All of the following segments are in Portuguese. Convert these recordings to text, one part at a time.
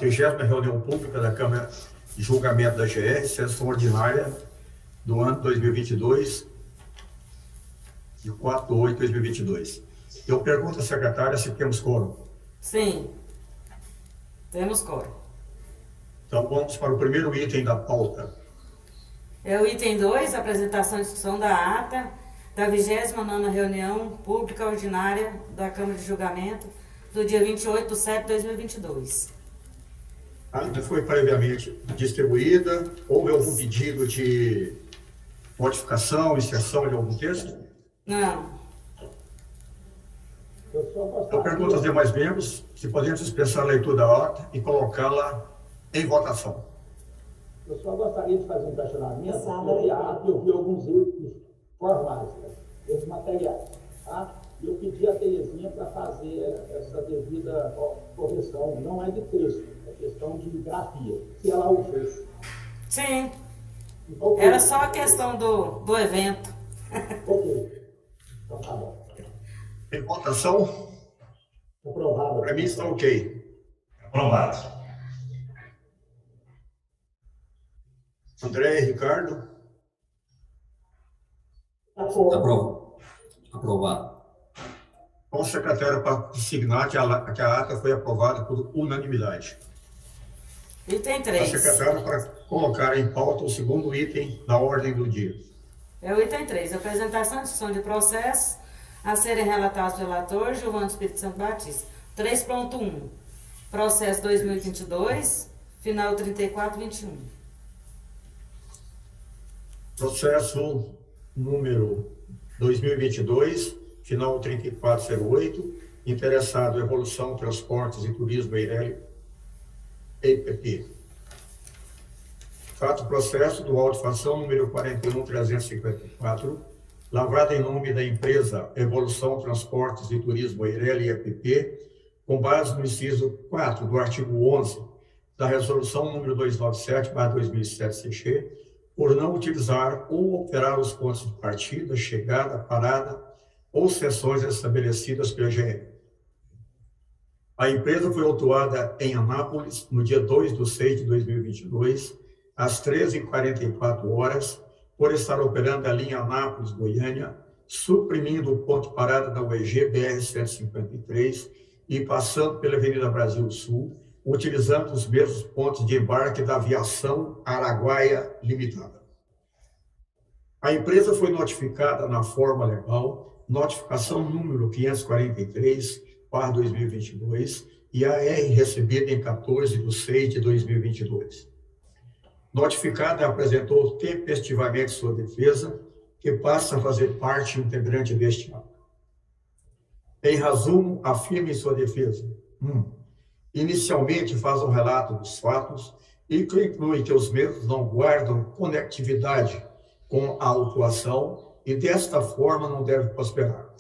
30ª reunião pública da Câmara de Julgamento da GR, sessão ordinária do ano 2022, de 4 de 8 de 2022. Eu pergunto à secretária se temos quórum. Sim, temos quórum. Então vamos para o primeiro item da pauta. É o item 2, apresentação e discussão da ata da 29ª reunião pública ordinária da Câmara de Julgamento do dia 28 de setembro de 2022. A ata foi previamente distribuída. Houve algum pedido de modificação, inserção de algum texto? Não. Eu pergunto aos demais membros se podemos dispensar a leitura da ata e colocá-la em votação. Eu só gostaria de fazer um questionamento, porque a ata eu vi alguns erros formais, erros materiais, tá? E eu pedi a Terezinha para fazer essa devida correção, não é de texto, é questão de grafia, se ela o fez. Sim, Então, era só a questão do evento. Ok, então tá bom. Em votação, Aprovado. para mim está ok. Aprovado. André e Ricardo, Aprovado. com o secretário para signar que a ata foi aprovada por unanimidade. Item A 3. secretária para colocar em pauta o segundo item da ordem do dia. É o item 3, apresentação e discussão de processos a serem relatados pelo relator Giovanni Espírito Santo Batista. 3.1, processo 2022, final 3421. Processo número 2022, final 3408, interessado Evolução, Transportes e Turismo Eireli, EPP. Fato processo do auto-fação número 41354, lavrado em nome da empresa Evolução, Transportes e Turismo Eireli, EPP, com base no inciso 4 do artigo 11 da resolução número 297/2007 CX, por não utilizar ou operar os pontos de partida, chegada, parada ou seções estabelecidas pela GR. A empresa foi autuada em Anápolis no dia 2 de 6 de 2022, às 13h44, por estar operando a linha Anápolis-Goiânia, suprimindo o ponto de parada da UEG BR-153 e passando pela Avenida Brasil Sul, utilizando os mesmos pontos de embarque da Aviação Araguaia Limitada. A empresa foi notificada na forma legal, notificação número 543/2022, e AR recebida em 14 de 6 de 2022. Notificada apresentou tempestivamente sua defesa, que passa a fazer parte integrante deste ato. Em resumo, afirma em sua defesa: 1. Inicialmente faz um relato dos fatos e conclui que os mesmos não guardam conectividade com a autuação e, desta forma, não deve prosperar.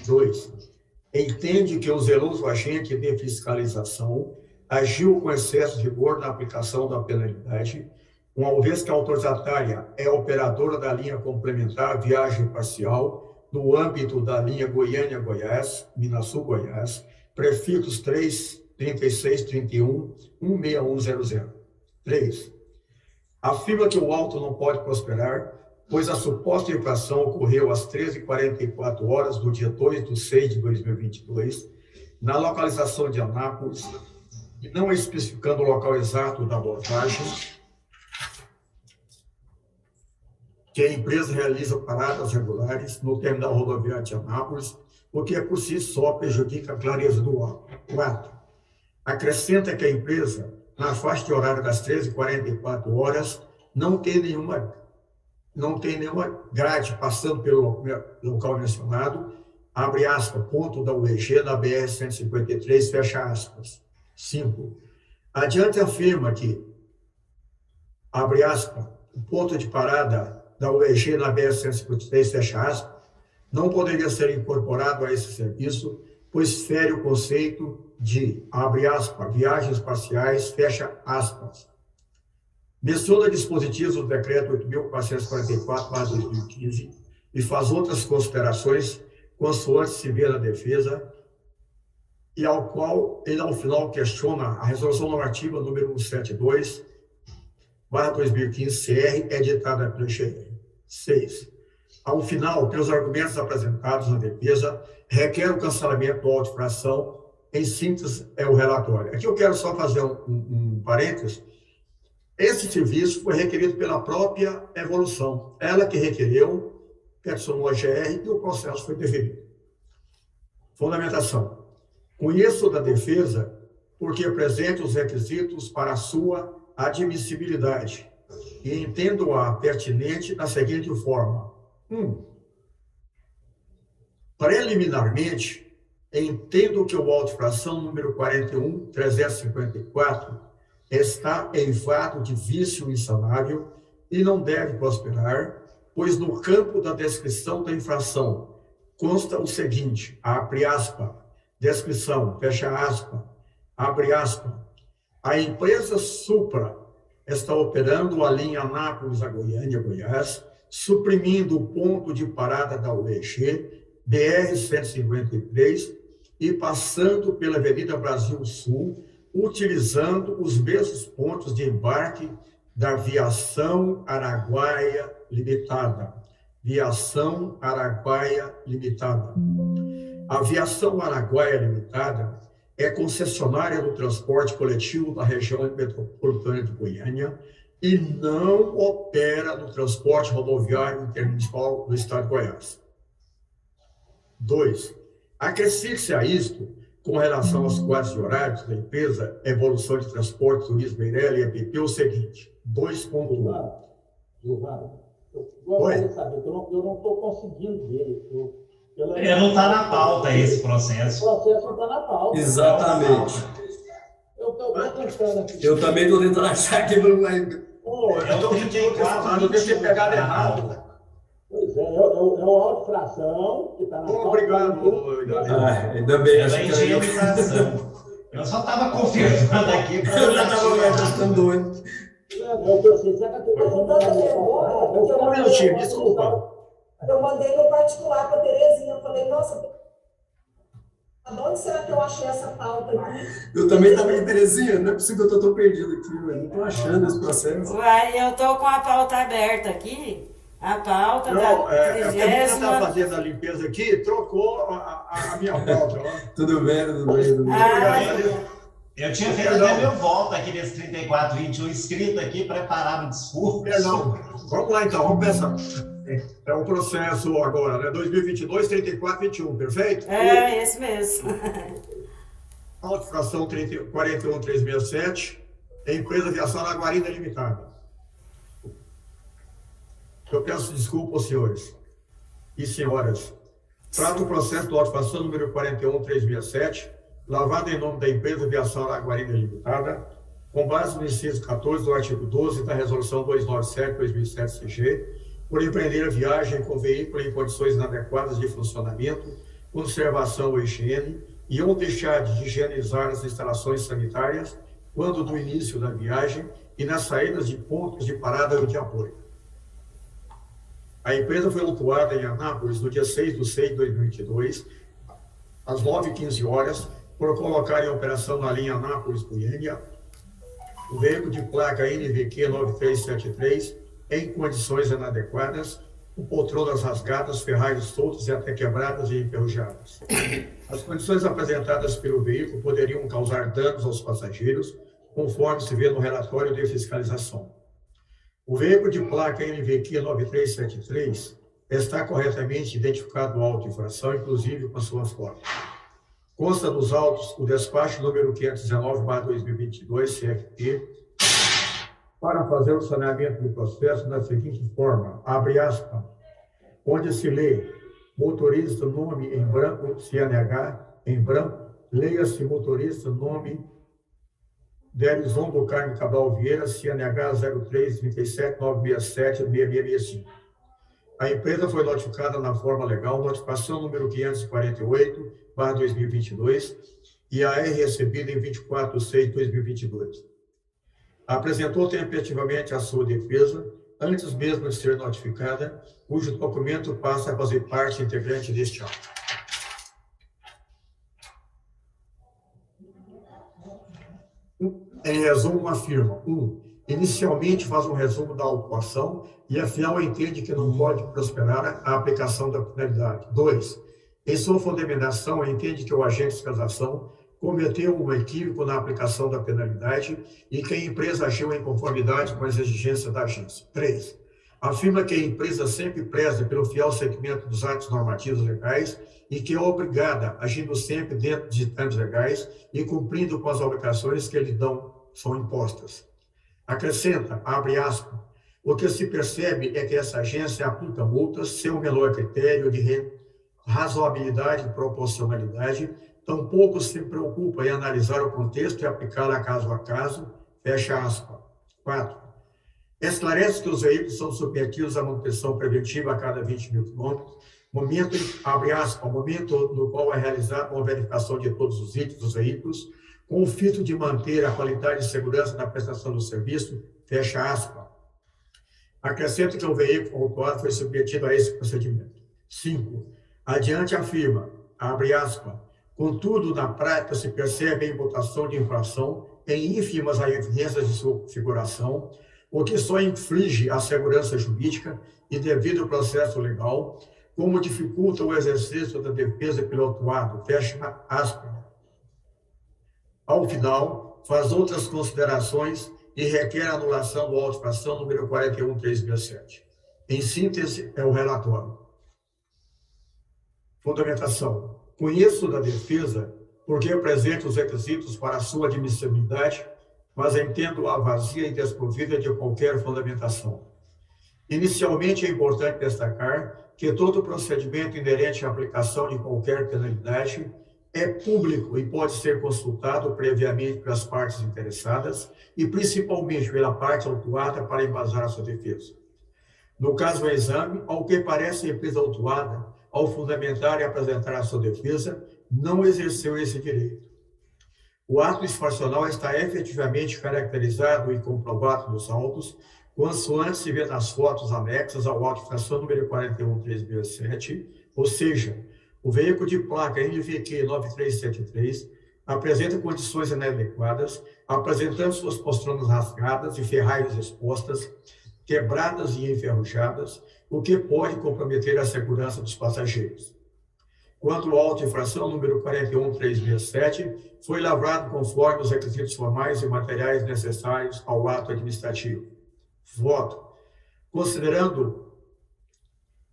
2. Entende que o zeloso agente de fiscalização agiu com excesso de rigor na aplicação da penalidade, uma vez que a autorizatária é operadora da linha complementar viagem parcial no âmbito da linha Goiânia-Goiás, Minasul-Goiás, prefixos 3, 36, 31, 16100. 3. Afirma que o auto não pode prosperar, pois a suposta infração ocorreu às 13h44 do dia 2 de 6 de 2022, na localização de Anápolis, e não especificando o local exato da abordagem, que a empresa realiza paradas regulares no terminal rodoviário de Anápolis, o que por si só prejudica a clareza do auto. 4. Acrescenta que a empresa, na faixa de horário das 13h44, não tem nenhuma grade passando pelo local mencionado, abre aspas, ponto da UEG na BR-153, fecha aspas. 5. Adiante afirma que, abre aspas, o ponto de parada da UEG na BR-153, fecha aspas, não poderia ser incorporado a esse serviço, pois fere o conceito de, abre aspas, viagens parciais, fecha aspas. Menciona dispositivos do decreto 8.444/2015 e faz outras considerações consoante se vê na defesa e ao qual ele, ao final, questiona a Resolução Normativa número 172/2015-CR, editada pelo IGR. 6. Ao final, pelos argumentos apresentados na defesa, requer o cancelamento do auto de infração. Em síntese, é o relatório. Aqui eu quero só fazer um parênteses. Esse serviço foi requerido pela própria Evolução. Ela que requereu, peticionou a GR e o processo foi deferido. Fundamentação. Conheço da defesa porque apresente os requisitos para a sua admissibilidade e entendo-a pertinente da seguinte forma. Preliminarmente, entendo que o auto de infração número 41.354 está eivado de vício insanável e não deve prosperar, pois no campo da descrição da infração consta o seguinte, abre aspas, descrição, fecha aspas, abre aspas, a empresa Supra está operando a linha Anápolis a Goiânia, Goiás, suprimindo o ponto de parada da UEG, BR-153, e passando pela Avenida Brasil Sul, utilizando os mesmos pontos de embarque da Viação Araguaia Limitada. Viação Araguaia Limitada. A Viação Araguaia Limitada é concessionária do transporte coletivo da região metropolitana de Goiânia e não opera no transporte rodoviário intermunicipal do estado de Goiás. 2. Acresce-se a isto, com relação aos quadros de horários da empresa, Evolução de Transporte, Turismo, Meirelli e EPP, o seguinte, 2.1. Giovana, eu gostaria de saber, eu não estou conseguindo ver. Não está na pauta esse processo. O processo não está na pauta. Exatamente. Eu estou tentando aqui. Eu também estou tentando achar que não vai... Eu devo ter pegado errado. Pois é o auto-fração que está na pauta. Obrigado, ainda bem. É da higienização. Eu só estava confirmando aqui. Eu já estava ficando doido. Eu pensei, será que eu estou Um minutinho, desculpa. Eu mandei no particular para a Terezinha, eu falei, nossa, de onde será que eu achei essa pauta aqui? Eu também estava em Terezinha, não é possível que eu estou perdido aqui, mas não estou achando esse processo. Uai, eu estou com a pauta aberta aqui. A pauta Não, da a menina 30ª. está fazendo a limpeza aqui, trocou a minha pauta. Tudo bem, tudo bem, tudo bem. Eu tinha feito até meu voto aqui nesse 3421 escrito aqui, preparado o discurso. Perdão. Vamos lá então, vamos pensar. É o processo agora, né? 2022, 3421, perfeito? É, esse mesmo. Auto-infração 41.367, empresa Viação Araguaína Limitada. Eu peço desculpa aos senhores e senhoras. Trato o processo do auto-infração número 41.367, lavado em nome da empresa Viação Araguaína Limitada, com base no inciso 14 do artigo 12 da Resolução 297/2007-CG, por empreender a viagem com veículo em condições inadequadas de funcionamento, conservação ou higiene, e ou deixar de higienizar as instalações sanitárias quando do início da viagem e nas saídas de pontos de parada de apoio. A empresa foi autuada em Anápolis no dia 6/6/2022, às 9h15, por colocar em operação na linha Anápolis-Goiânia o veículo de placa NVQ 9373 em condições inadequadas, com poltronas rasgadas, ferragens soltas e até quebradas e enferrujadas. As condições apresentadas pelo veículo poderiam causar danos aos passageiros, conforme se vê no relatório de fiscalização. O veículo de placa NVQ 9373 está corretamente identificado no auto de infração, inclusive com a sua foto. Consta nos autos o despacho número 519/2022, CFP, para fazer o saneamento do processo da seguinte forma, abre aspas, onde se lê motorista, nome em branco, CNH em branco, leia-se motorista, nome Delizon Carne Cabral Vieira, CNH 03-37-967-6665. A empresa foi notificada na forma legal, notificação número 548/2022, e a é recebida em 24/6/2022. Apresentou tempestivamente a sua defesa, antes mesmo de ser notificada, cujo documento passa a fazer parte integrante deste ato. Em resumo, afirma: 1. Inicialmente faz um resumo da autuação e a FIAL entende que não pode prosperar a aplicação da penalidade. 2. Em sua fundamentação, entende que o agente de fiscalização cometeu um equívoco na aplicação da penalidade e que a empresa agiu em conformidade com as exigências da agência. 3. Afirma que a empresa sempre preza pelo fiel seguimento dos atos normativos legais e que é obrigada, agindo sempre dentro de ditames legais e cumprindo com as obrigações que lhe são impostas. Acrescenta, abre aspas, o que se percebe é que essa agência aplica multas sem o menor critério de razoabilidade e proporcionalidade, tampouco se preocupa em analisar o contexto e aplicá-la caso a caso, fecha aspas. 4. Esclarece que os veículos são submetidos à manutenção preventiva a cada 20 mil quilômetros, momento, abre aspas, momento no qual é realizada uma verificação de todos os itens dos veículos, com o fito de manter a qualidade e segurança na prestação do serviço, fecha aspas. Acrescenta que o veículo autuado foi submetido a esse procedimento. 5. Adiante afirma, abre aspas, contudo, na prática se percebe a imputação de infração em ínfimas evidências de sua configuração, o que só inflige a segurança jurídica e devido processo legal, como dificulta o exercício da defesa pelo autuado, fecha aspas. Ao final, faz outras considerações e requer a anulação do auto de infração número 41367. Em síntese, é o relatório. Fundamentação. Conheço da defesa porque apresento os requisitos para a sua admissibilidade, mas entendo-a vazia e desprovida de qualquer fundamentação. Inicialmente, é importante destacar que todo procedimento inerente à aplicação de qualquer penalidade é público e pode ser consultado previamente pelas partes interessadas e principalmente pela parte autuada para embasar a sua defesa. No caso do exame, ao que parece, a empresa autuada, ao fundamentar e apresentar a sua defesa, não exerceu esse direito. O ato infracional está efetivamente caracterizado e comprovado nos autos, consoante se vê nas fotos anexas ao auto de infração número 41367, ou seja, o veículo de placa NVQ 9373 apresenta condições inadequadas, apresentando suas posturas rasgadas e ferragens expostas, quebradas e enferrujadas, o que pode comprometer a segurança dos passageiros. Quanto ao auto de infração número 41367, foi lavrado conforme os requisitos formais e materiais necessários ao ato administrativo. Voto.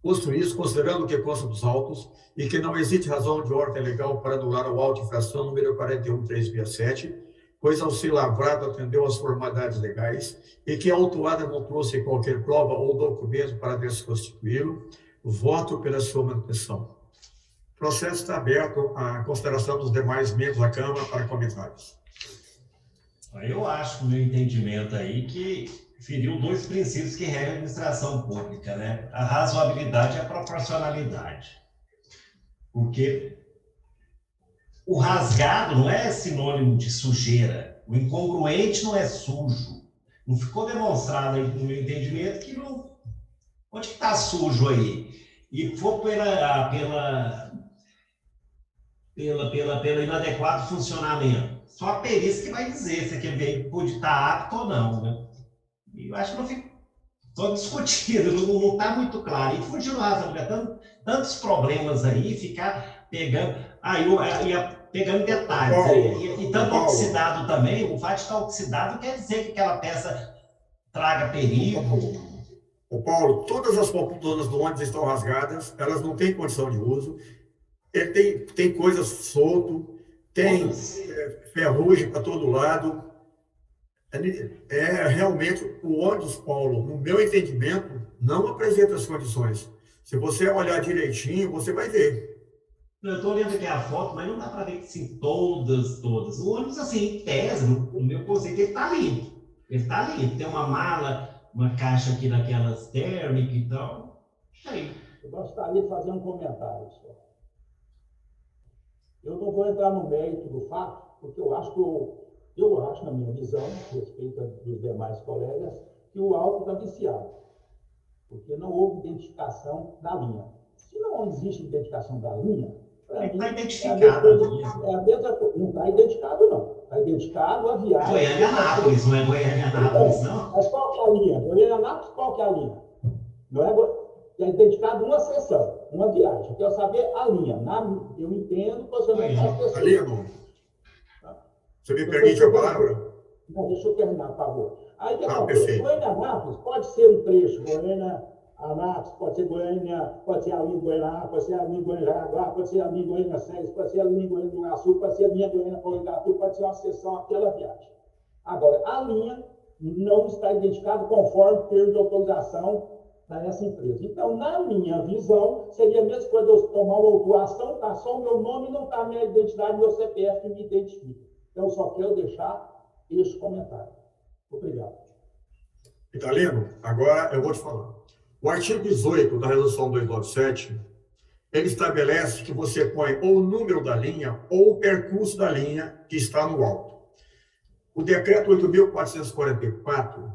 Posto isso, considerando o que consta dos autos e que não existe razão de ordem legal para anular o auto de infração número 41367, pois ao ser lavrado atendeu às formalidades legais e que a autuada não trouxe qualquer prova ou documento para desconstituí-lo, voto pela sua manutenção. O processo está aberto à consideração dos demais membros da Câmara para comentários. Eu acho, no meu entendimento aí, que feriu dois princípios que regem a administração pública, né? A razoabilidade e a proporcionalidade. Porque o rasgado não é sinônimo de sujeira, o incongruente não é sujo. Não ficou demonstrado aí, no meu entendimento, que não... Onde que está sujo aí? E for pelo inadequado funcionamento. Só a perícia que vai dizer se aquele veículo pode estar apto ou não, né? Eu acho que não fica só discutido, não está muito claro. E fugiu razão, tantos problemas aí, ficar pegando, pegando detalhes. E tanto oxidado também, o fato de estar oxidado quer dizer que aquela peça traga perigo. Ô Paulo, todas as poltronas do ônibus estão rasgadas, elas não têm condição de uso, ele tem coisas solto, tem ferrugem para todo lado. Realmente, o ônibus, Paulo, no meu entendimento, não apresenta as condições. Se você olhar direitinho, você vai ver. Eu estou olhando aqui a foto, mas não dá para ver que sim, todas. O ônibus, assim, em tese, no meu conceito, ele está limpo. Ele está limpo. Tem uma mala, uma caixa aqui daquelas térmicas e tal. Aí. Eu gostaria de fazer um comentário só. Eu não vou entrar no mérito do fato, porque eu acho, na minha visão, respeito dos demais colegas, que o auto está viciado, porque não houve identificação da linha. Se não existe identificação da linha, está identificado. Não está identificado, não. Está identificado a viagem. Goiânia-Anápolis, não é Goiânia-Anápolis, não? Mas qual que é a linha? Goiânia-Anápolis, qual que é a linha? Não é identificado uma sessão, uma viagem. Eu quero saber a linha. Eu entendo que você não faz pesquisa. Alino, você me permite a palavra? Não, deixa eu terminar, por favor. Aí que perfeito. Goiânia-Anápolis pode ser um trecho, Goiânia-Anápolis, pode ser Goiânia, pode ser a linha Goiânia, pode ser a linha Goiânia-Jaraguá, pode ser a linha Goiânia-Séries, pode ser a linha Goiânia-Iguaçu, pode ser a linha Goiânia-Porangatu, pode ser uma seção aquela viagem. Agora, a linha não está identificada conforme o termo de autorização dessa empresa. Então, na minha visão, seria a mesma coisa eu tomar uma autuação, tá só o meu nome, não está a minha identidade, meu CPF que me identifica. Então, eu só quero deixar este comentário. Obrigado. Italino, agora eu vou te falar. O artigo 18 da Resolução 297, ele estabelece que você põe ou o número da linha ou o percurso da linha que está no alto. O decreto 8.444,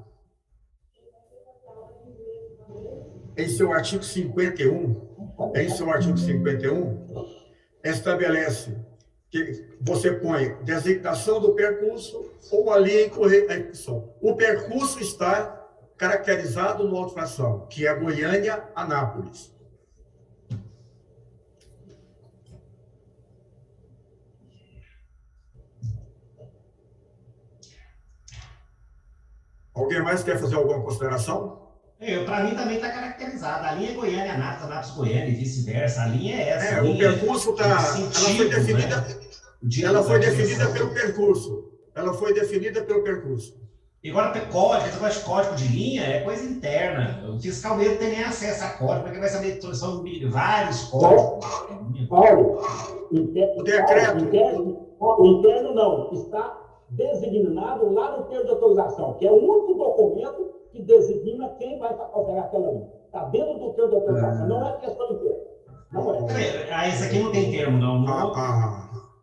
em seu artigo 51, estabelece que você põe designação do percurso ou a linha em execução. O percurso está caracterizado no auto-infração, que é Goiânia-Anápolis. Alguém mais quer fazer alguma consideração? Para mim também está caracterizada. A linha é Goiânia-Anápolis, Anápolis-Goiânia e vice-versa. A linha é essa. O percurso está... Ela foi definida pelo percurso. Ela foi definida pelo percurso. E agora, código, esse negócio de código de linha é coisa interna. O fiscal mesmo tem nem acesso a código, porque vai saber que são vários códigos. Paulo, o decreto. Interno não, está designado lá no termo de autorização, que é o único documento que designa quem vai operar aquela linha. Está dentro do termo de autorização, não é questão interna. Não é. Esse aqui não tem termo, não.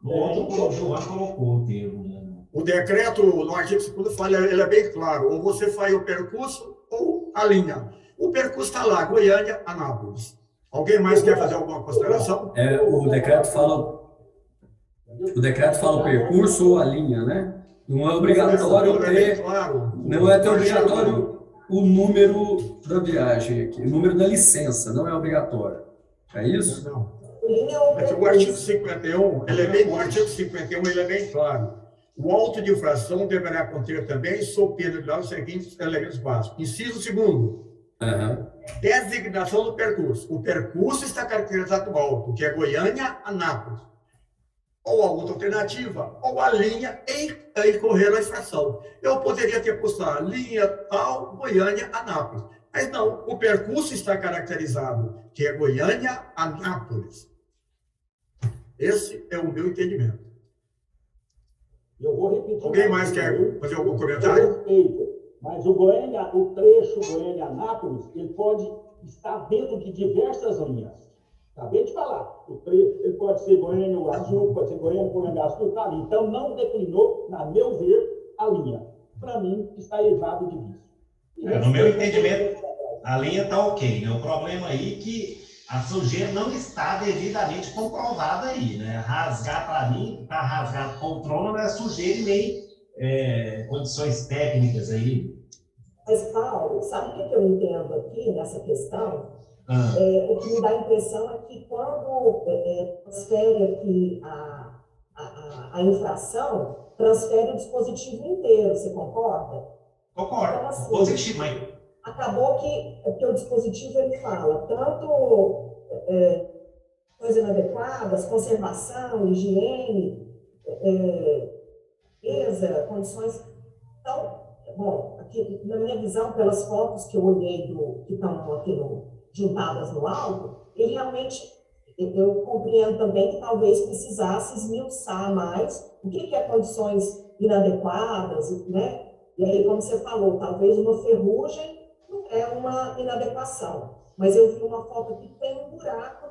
No outro, o João colocou o termo. O decreto, no artigo 2º, fala, ele é bem claro, ou você faz o percurso ou a linha. O percurso está lá, Goiânia, Anápolis. Alguém mais quer fazer alguma consideração? O decreto fala o percurso ou a linha, né? Não é obrigatório ter, não é ter obrigatório o número da viagem aqui, o número da licença, não é obrigatório. É isso? Não. O artigo 51, o artigo 51, ele é bem claro. O auto de infração deverá conter também, sob pena de os seguintes elementos básicos. Inciso 2º, designação do percurso. O percurso está caracterizado no auto, que é Goiânia-Anápolis. Ou a outra alternativa, ou a linha em correr a infração. Eu poderia ter posto a linha tal, Goiânia-Anápolis. Mas não, o percurso está caracterizado, que é Goiânia-Anápolis. Esse é o meu entendimento. Eu vou repetir. Alguém mais quer fazer algum comentário? Respeito, mas o trecho Goiânia-Anápolis, ele pode estar dentro de diversas linhas. Acabei de falar. Ele pode ser Goiânia-Iguaçu, pode ser Goiânia-Porangatu, está ali. Então, não declinou, na meu ver, a linha. Para mim, está errado de vista. No meu entendimento, a linha está ok, né? O problema aí é que a sujeira não está devidamente comprovada aí, né? Rasgar para mim, está rasgado poltrona, não é sujeira e nem condições técnicas aí. Mas, Paulo, sabe o que eu entendo aqui nessa questão? O que me dá a impressão é que quando transfere aqui a infração, transfere o dispositivo inteiro, você concorda? Concordo, então, assim, positivo, mas... Acabou que o dispositivo ele fala tanto coisas inadequadas, conservação, higiene, limpeza, condições. Então, bom, aqui, na minha visão, pelas fotos que eu olhei que estão aqui juntadas no álbum, ele realmente, eu compreendo também que talvez precisasse esmiuçar mais o que é condições inadequadas, né? E aí, como você falou, talvez uma ferrugem não é uma inadequação, mas eu vi uma foto que tem um buraco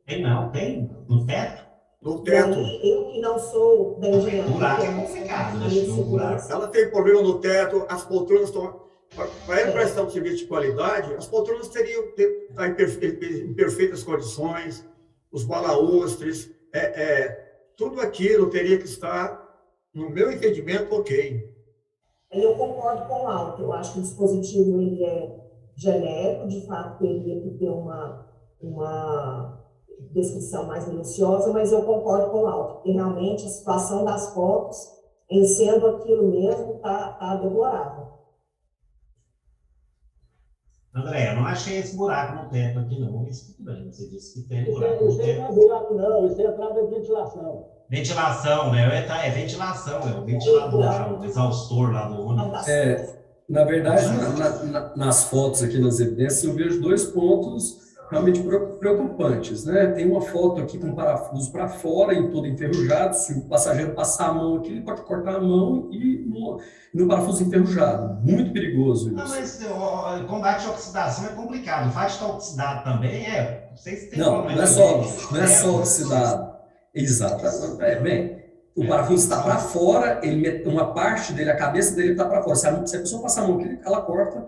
Tem no teto? No teto. Aí, eu que não sou da engenharia... Buraco é complicado, né? Ela tem problema no teto, as poltronas estão... Para ele prestar um serviço de qualidade, as poltronas teriam que estar em perfeitas condições, os balaústres, tudo aquilo teria que estar, no meu entendimento, ok. Eu concordo com o Alto. Eu acho que o dispositivo ele é genérico, de fato, ele teria que ter uma descrição mais minuciosa, mas eu concordo com o Alto, porque realmente a situação das fotos, em sendo aquilo mesmo, tá deplorável. André, eu não achei esse buraco no teto aqui, não. Mas tudo bem, você disse que tem Isso buraco no não é teto. buraco, não. Isso é entrada de ventilação. Ventilação, né? É ventilação, é o ventilador lá, o exaustor lá do ônibus. Na verdade, nas fotos aqui, nas evidências, eu vejo 2 pontos realmente preocupantes, né? Tem uma foto aqui com parafuso para fora, em todo enferrujado. Se o passageiro passar a mão aqui, ele pode cortar a mão e no parafuso enferrujado. Muito perigoso isso. Não, mas o combate à oxidação é complicado. O fato de estar oxidado também vocês têm Não, problema. não é só oxidado. Exato. Bem, o parafuso está para fora, uma parte dele, a cabeça dele está para fora. Se a pessoa passar a mão aqui, ela corta,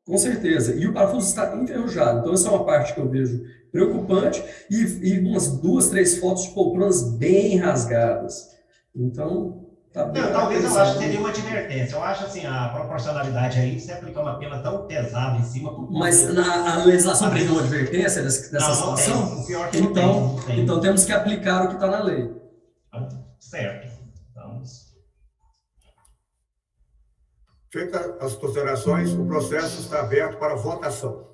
com certeza. E o parafuso está enferrujado. Então, essa é uma parte que eu vejo preocupante. E umas 2, 3 fotos de poltronas bem rasgadas. Então, tá bem. Não, talvez eu acho que seria uma advertência. Eu acho assim, a proporcionalidade aí, você aplicar uma pena tão pesada em cima. Mas a legislação prevê uma advertência dessa situação? Não, pior que não tem. Então temos que aplicar o que está na lei. Certo. Vamos. Feitas as considerações, o processo está aberto para votação.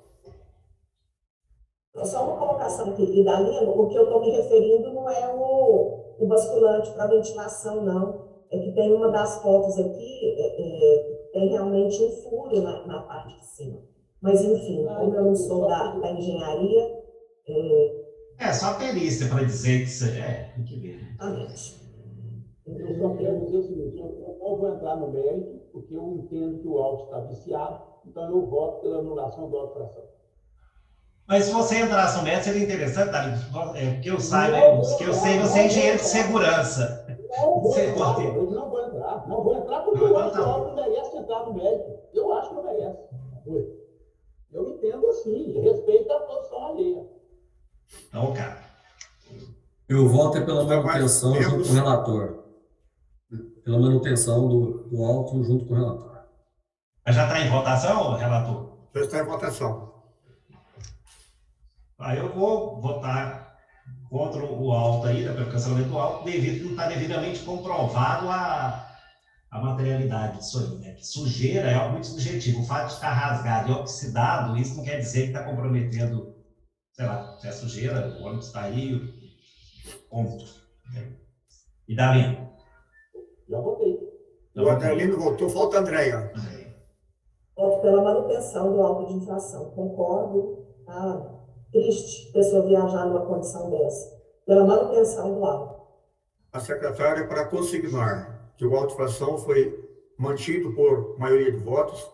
Só uma colocação aqui, Idalino, o que eu estou me referindo não é o basculante para ventilação, não. É que tem uma das fotos aqui, tem realmente um furo na parte de cima. Mas, enfim, como eu não sou da engenharia... Só perícia para dizer que isso tem que ver. Exatamente. Eu só quero dizer o seguinte, eu não vou entrar no mérito, porque eu entendo que o auto está viciado, então eu voto pela anulação da auto-infração. Mas se você entrasse no mérito, seria interessante, porque eu sei, você é engenheiro de segurança. Eu não vou entrar porque eu acho que o auto merece entrar no mérito. Eu acho que não merece. Eu entendo assim, respeito a posição alheia. Então, cara. Eu voto pela manutenção junto com o relator. Pela manutenção do auto junto com o relator. Mas já está em votação, relator? Já está em votação. Aí eu vou votar contra o auto aí, pelo cancelamento do auto, devido que não está devidamente comprovado a materialidade disso aí, né? Que sujeira é algo muito subjetivo. O fato de estar rasgado e oxidado, isso não quer dizer que está comprometendo, sei lá, se é sujeira, o ônibus está aí, ponto. E Dalino? Já votei. O Adelino votou, falta a Andréia. Voto pela manutenção do auto de infração. Concordo. Triste pessoa viajar numa condição dessa. Pela manutenção do auto. A secretária, para consignar que o auto de infração foi mantido por maioria de votos,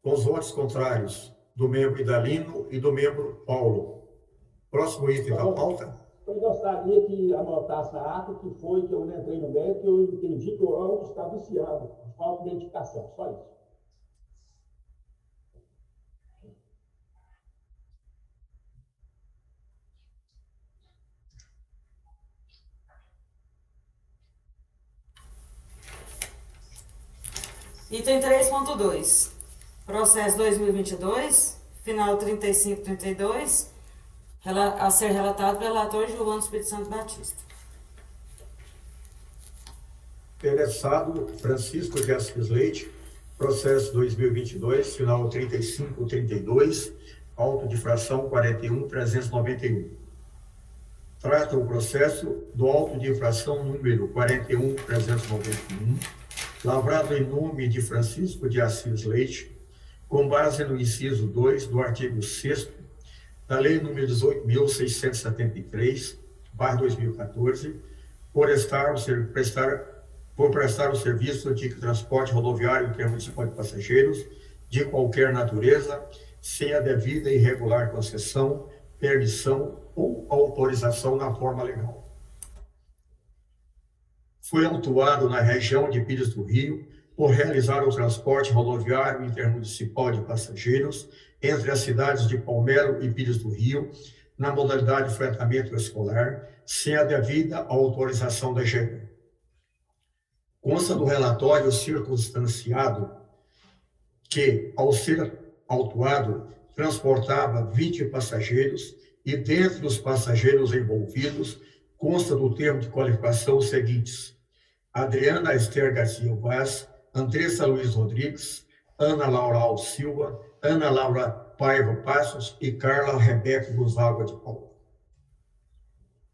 com os votos contrários do membro Idalino e do membro Paulo. Próximo item da pauta. Eu gostaria que anotasse na ata que foi que eu não entrei no mérito, eu entendi que o auto está viciado. Falta de identificação, só isso. Item 3.2. Processo 2022, final 3532, a ser relatado pelo relator Giovanni Espírito Santo Batista. Interessado Francisco de Assis Leite, processo 2022, final 3532, auto de infração 41.391. Trata o processo do auto de infração número 41.391, lavrado em nome de Francisco de Assis Leite, com base no inciso 2 do artigo 6º da Lei nº 18.673/2014, por prestar o serviço de transporte rodoviário intermunicipal de passageiros de qualquer natureza, sem a devida e regular concessão, permissão ou autorização na forma legal. Foi autuado na região de Pires do Rio por realizar o transporte rodoviário intermunicipal de passageiros entre as cidades de Palmelo e Pires do Rio, na modalidade de fretamento escolar, sem a devida autorização da GE. Consta do relatório circunstanciado que, ao ser autuado, transportava 20 passageiros e, dentre os passageiros envolvidos, consta do termo de qualificação os seguintes: Adriana Esther Garcia Vaz, Andressa Luiz Rodrigues, Ana Laura Alves Silva, Ana Laura Paiva Passos e Carla Rebeca Gonçalves de Paula.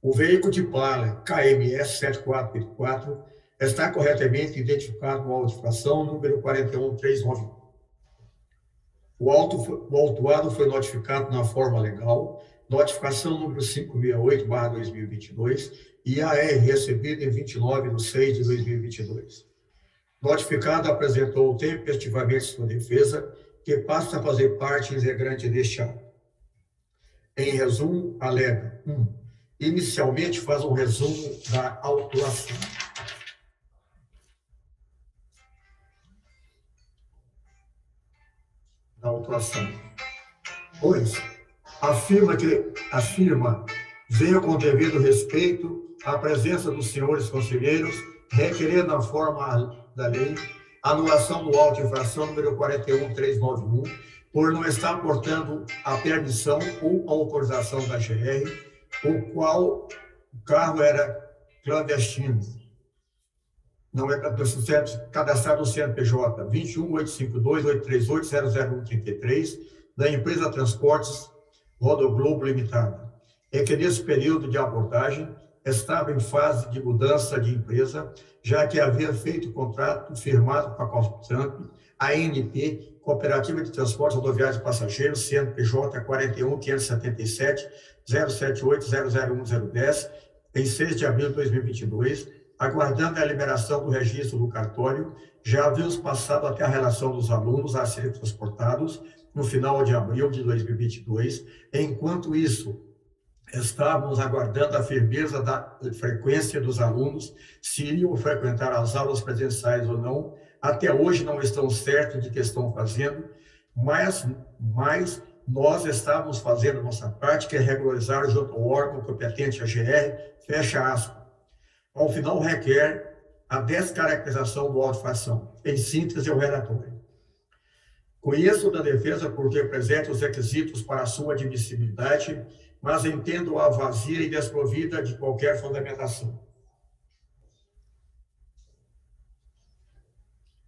O veículo de palha KMS 7484 está corretamente identificado com a autuação número 41391. O autuado foi notificado na forma legal, notificação número 568/2022 e AR recebida em 29/6/2022. Notificado apresentou tempestivamente sua defesa, que passa a fazer parte integrante deste ato. Em resumo, alega: 1. Inicialmente faz um resumo da autuação. Da autuação. 2. Afirma venha com devido respeito à presença dos senhores conselheiros, requerendo na forma da lei anulação do auto de infração número 41391, por não estar portando a permissão ou autorização da GR, o qual o carro era clandestino. Não é cadastrado no CNPJ 21.852.838.00133 da empresa Transportes Rodoglobo Limitada. É que nesse período de abordagem estava em fase de mudança de empresa, já que havia feito contrato firmado com a Costramp, a ANP, Cooperativa de Transporte Rodoviário de Passageiros, CNPJ 41.577.078.001.010, em 6 de abril de 2022, aguardando a liberação do registro do cartório. Já havíamos passado até a relação dos alunos a serem transportados no final de abril de 2022. Enquanto isso, estávamos aguardando a firmeza da frequência dos alunos, se iriam frequentar as aulas presenciais ou não. Até hoje não estão certos de que estão fazendo, mas nós estávamos fazendo a nossa parte, que é regularizar junto ao órgão competente, a GR, fecha aspas. Ao final, requer a descaracterização do auto de infração. Em síntese, o relatório. Conheço da defesa porque apresenta os requisitos para a sua admissibilidade, mas entendo-a vazia e desprovida de qualquer fundamentação.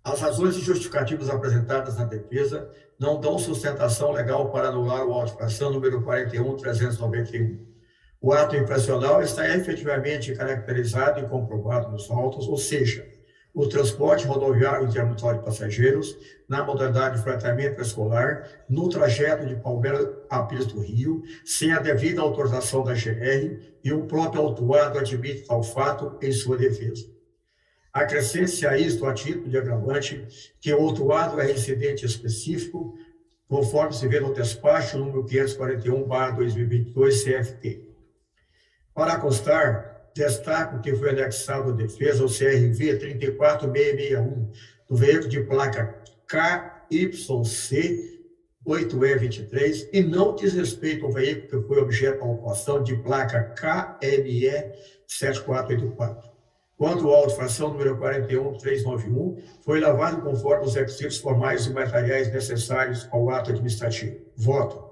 As razões e justificativas apresentadas na defesa não dão sustentação legal para anular o auto de infração número 41.391. O ato infracional está efetivamente caracterizado e comprovado nos autos, ou seja, o transporte rodoviário intermunicipal de passageiros na modalidade de fretamento escolar no trajeto de Palmeiras a Pires do Rio, sem a devida autorização da GR, e o próprio autuado admite tal fato em sua defesa. Acrescente-se a isto, a título de agravante, que o autuado é reincidente específico, conforme se vê no despacho número 541/2022 CFT. Para constar, destaco que foi anexado à defesa o CRV 34661 do veículo de placa KYC 8E23 e não diz respeito ao veículo que foi objeto da autuação de placa KME 7484. Quanto ao auto de infração número 41.391, foi lavado conforme os requisitos formais e materiais necessários ao ato administrativo. Voto.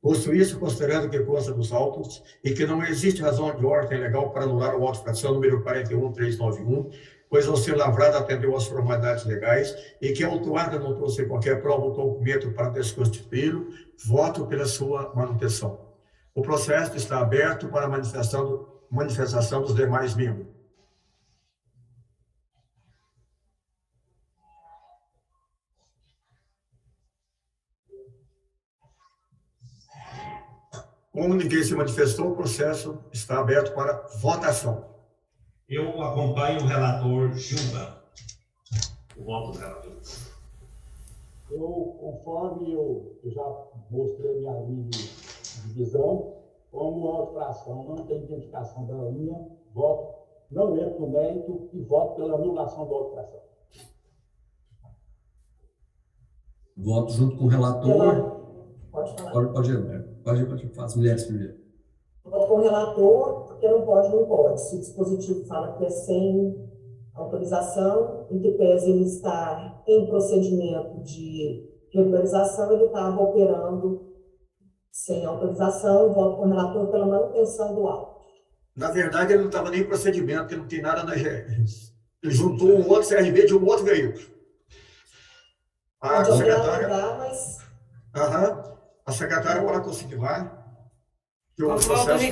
Posto isso, considerando que consta dos autos e que não existe razão de ordem legal para anular o auto de infração número 41.391, pois ao ser lavrado atendeu às formalidades legais e que a autuada não trouxe qualquer prova ou documento para desconstituí-lo, voto pela sua manutenção. O processo está aberto para manifestação dos demais membros. Como ninguém se manifestou, o processo está aberto para votação. Eu acompanho o relator Gilba. O voto do relator. Conforme eu já mostrei a minha linha de visão, como a infração não tem identificação da linha, voto, não entro no mérito e voto pela anulação da infração. Voto junto com o relator. Pode falar. Pode falar, as mulheres primeiro. Voto com o relator, porque não pode. Se o dispositivo fala que é sem autorização, em que pese ele estar em procedimento de regularização, ele estava operando sem autorização, voto com o relator pela manutenção do auto. Na verdade, ele não estava nem em procedimento, porque não tem nada na GR. Ele juntou um outro CRB de um outro veículo. A Pode secretária... até mas... A secretária para confirmar que o Concordo, processo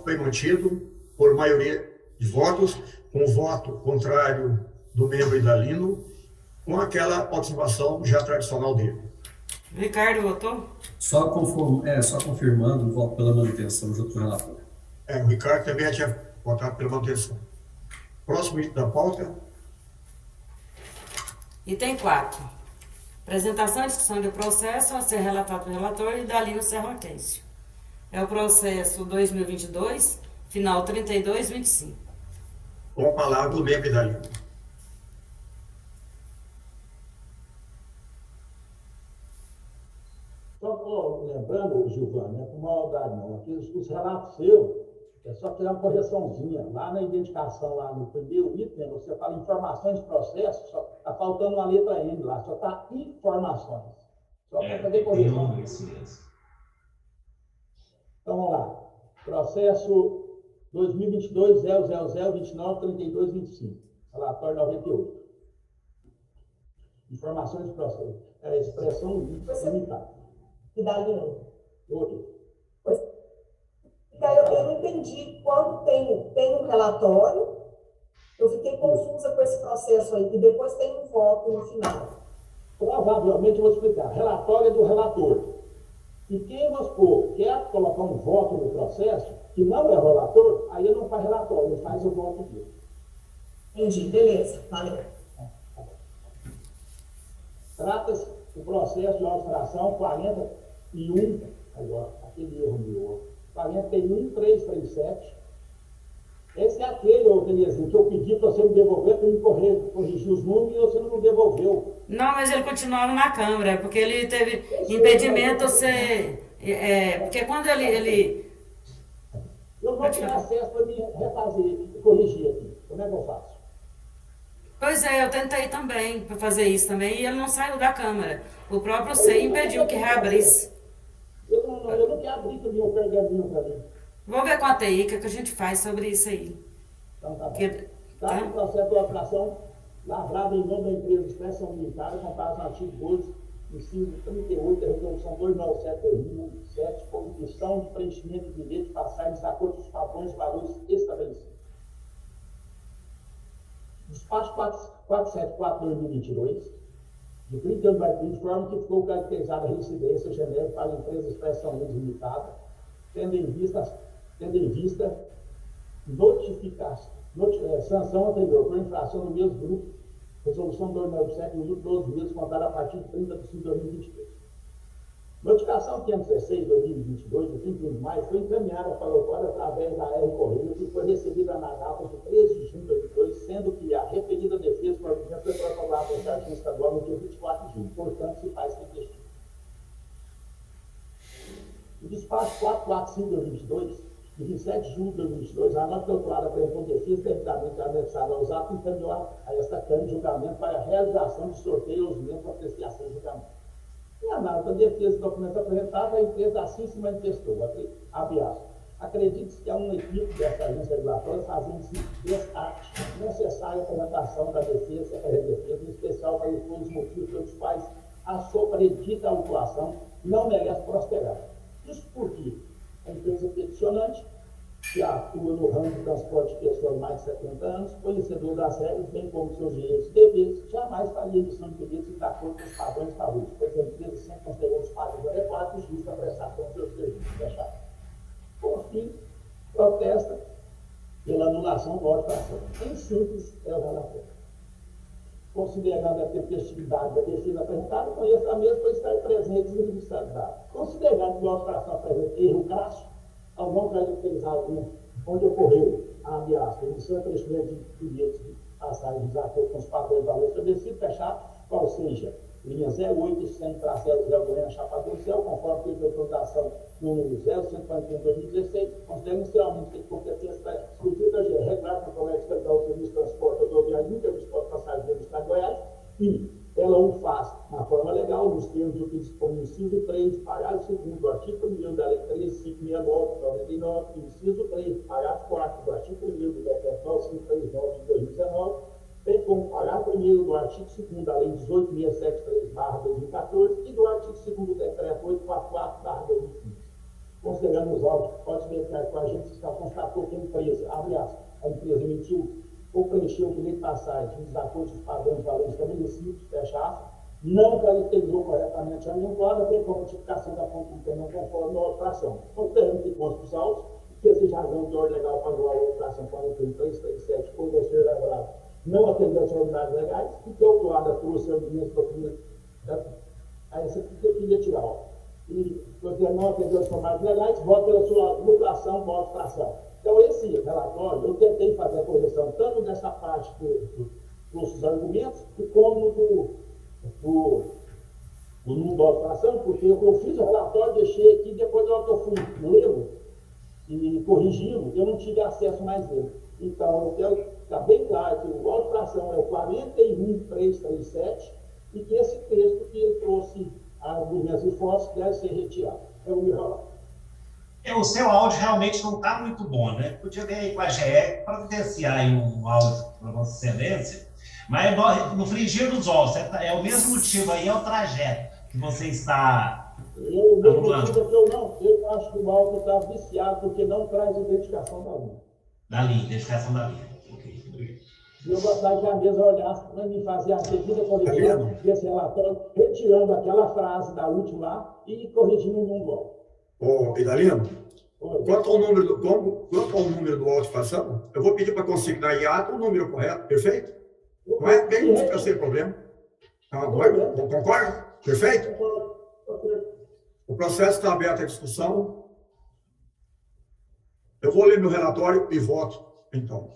foi mantido por maioria de votos, com o voto contrário do membro Idalino, com aquela observação já tradicional dele. Ricardo votou? Só confirmando o voto pela manutenção junto com o relator. O Ricardo também tinha votado pela manutenção. Próximo item da pauta. Item 4. Apresentação e discussão do processo a ser relatado pelo relator Idalino Serra Hortêncio. É o processo 2022, final 3225. Com a palavra do membro Idalino. Só lembrando, Gilvana, não é com maldade não, aqui os relatos seus, é só tirar uma correçãozinha. Lá na identificação, lá no primeiro item, você fala informações de processo, só está faltando uma letra N lá, só está informações. Só para fazer correção. Isso mesmo. Então, vamos lá. Processo 2022-000-29-32-25. Relatório 98. Informações de processo. É a expressão limitada. Idalino. Oi. Eu não entendi. Quando tem um relatório, eu fiquei confusa com esse processo aí, e depois tem um voto no final. Provavelmente, eu vou explicar. Relatório é do relator. E quem, vamos supor, quer colocar um voto no processo, que não é relator, aí ele não faz relatório, ele faz o voto dele. Entendi, beleza, valeu. Trata-se do processo de alteração 41, agora, aquele erro meu, 41337. Esse é aquele, Terezinha, que eu pedi para você me devolver, para me corrigir os números, e você não me devolveu. Não, mas ele continuava na Câmara, porque ele teve impedimento porque quando ele... Eu não tenho acesso para me refazer, corrigir aqui. Como é que eu faço? Pois é, eu tentei também para fazer isso também, e ele não saiu da Câmara. O próprio SEI impediu que reabrisse. Eu não quero abrir também o pergaminho para mim. Vou ver com a TI o que a gente faz sobre isso aí. Então tá bom. Tá? No processo de operação lavrado em nome da empresa Expressão Militar, com base no artigo 12, inciso 38 da resolução 297/2007, com omissão de preenchimento de bilhete de passagem de acordo com os padrões e valores estabelecidos. Despacho 474/2022, de 31 de maio, de forma que ficou caracterizada a residência genérica para a empresa Expressão Limitada, tendo em vista sanção anterior por infração do mesmo grupo, resolução 297, no lucro 12 meses, contada a partir de 30 de 5 de 2022. Notificação 516/2022, de 31 de maio, foi encaminhada para o autor através da R Correio, que foi recebida na data de 13 de junho de 2022, sendo que a referida defesa por argumento foi protocolada pelo Sargento Estadual no dia 24 de junho. Portanto, se faz tempestivo. O despacho 445/2022, de 27 de julho de 2022, a nota doutorada apresentou defesa devidamente anexada aos atos e encaminhou a esta Câmara de julgamento para a realização de sorteio aos membros para apreciação de julgamento. Em análise da defesa do documento apresentado, a empresa assim se manifestou, abre aspas. Acredite-se que há um equívoco desta agência regulatória fazendo-se desarte necessária a apresentação da defesa, em especial para expor os motivos pelos quais a sua predita autuação não merece prosperar. Isso porque a empresa peticionante, que atua no ramo de transporte de pessoas de mais de 70 anos, conhecedor das regras, bem como seus direitos e deveres, jamais faria emissão de bilhetes de acordo com os padrões de saúde, pois a empresa sempre considerou os padrões adequados e justos à prestação dos seus serviços. Fechado. Por fim, protesta pela anulação da autuação. Em simples, é o relatório. Considerando a tempestividade da defesa apresentada, conheço a mesma por estar presente em responsabilidade. Considerando que a autuação apresenta erro crasso, ao não caracterizar onde ocorreu a ameaça, emissão e preenchimento de bilhetes de passagem de acordo com os padrões de valor estabelecidos, fechado, qual seja, linha 08 e 100 para 00 Goiânia Chapadão do Céu, conforme teve autorização número 0141/2016, considerando inicialmente que competência para exclusiva da GE, regular para o Colégio Estadual do Serviço de Transporte Rodoviário e Transporte Passageiro do Estado de Goiás, e ela o faz na forma legal, nos termos do que dispõe o inciso 3, parágrafo 2º do artigo 1º da Lei 13.569/99, inciso 3, parágrafo 4º do artigo 1º do Decreto 9539 de 2019, bem como o parágrafo 1º do artigo 2º da Lei 18.673/2014 e do artigo 2º do Decreto 844/2015. Considerando os autos, pode verificar que o agente fiscal constatou que a empresa, abre aspas, a empresa emitiu ou preencheu o bilhete de passagem em desacordo com os padrões de valores estabelecidos, fecha aspas, não caracterizou corretamente a minha quadra, bem como a notificação da conduta não conforme a operação. Considerando que consta os autos, que exige razão de ordem legal para anular a operação 41337, por você elaborado, não atendeu às ordenanças legais, e que a autuada trouxe argumentos profundos. Aí você queria tirar, ó. E você não atendeu às formalidades legais, vota pela sua anulação, voto fração. Então, esse relatório, eu tentei fazer a correção tanto dessa parte dos argumentos, como do voto fração, porque eu fiz o relatório, deixei aqui, depois que eu fui lendo e corrigindo, eu não tive acesso mais dele. Então, eu quero ficar bem claro que o voto fração é o 41337 e que esse texto que ele trouxe argumentos e fontes deve ser retirado. É o meu relatório. O seu áudio realmente não está muito bom, né? Podia ver aí com a GE, providenciar aí um áudio para Vossa Excelência, mas no frigir dos ovos, é o mesmo motivo aí, é o trajeto que você está anulando. Eu acho que o áudio está viciado porque não traz identificação da linha. Identificação da linha. Ok, obrigado. Eu gostaria que a mesa olhasse para me fazer a devida correção desse relatório, retirando aquela frase da última lá e corrigindo o mundo. Ô, Idalino, quanto ao número do áudio passado, eu vou pedir para consignar em ato o número correto, perfeito? Não é bem fica sem problema. Concorda? Perfeito? O processo está aberto à discussão. Eu vou ler meu relatório e voto, então.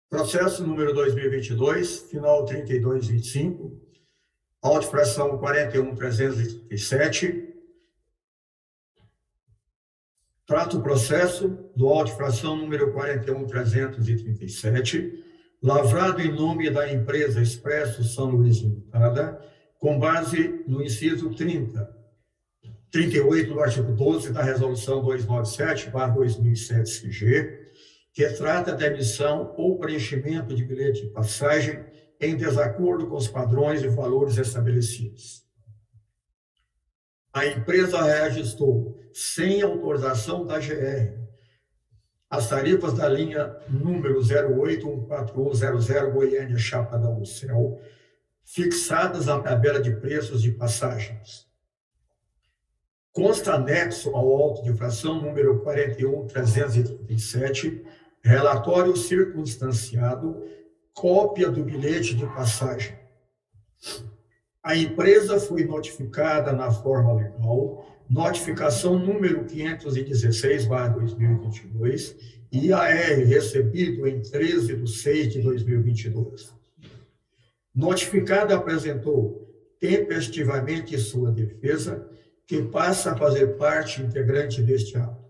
Processo número 2022, final 3225. Auto fração 41.337. Trato o processo do auto fração número 41.337, lavrado em nome da empresa Expresso São Luís Limitada, com base no inciso 38 do artigo 12 da Resolução 297/2007 CG, que trata da emissão ou preenchimento de bilhete de passagem em desacordo com os padrões e valores estabelecidos. A empresa reajustou, sem autorização da GR, as tarifas da linha número 081410 Goiânia Chapadão do Céu, fixadas na tabela de preços de passagens. Consta anexo ao auto de infração número 41.337, relatório circunstanciado, cópia do bilhete de passagem. A empresa foi notificada na forma legal, notificação número 516/2022, IAR recebido em 13/6/2022. Notificada apresentou tempestivamente sua defesa, que passa a fazer parte integrante deste ato.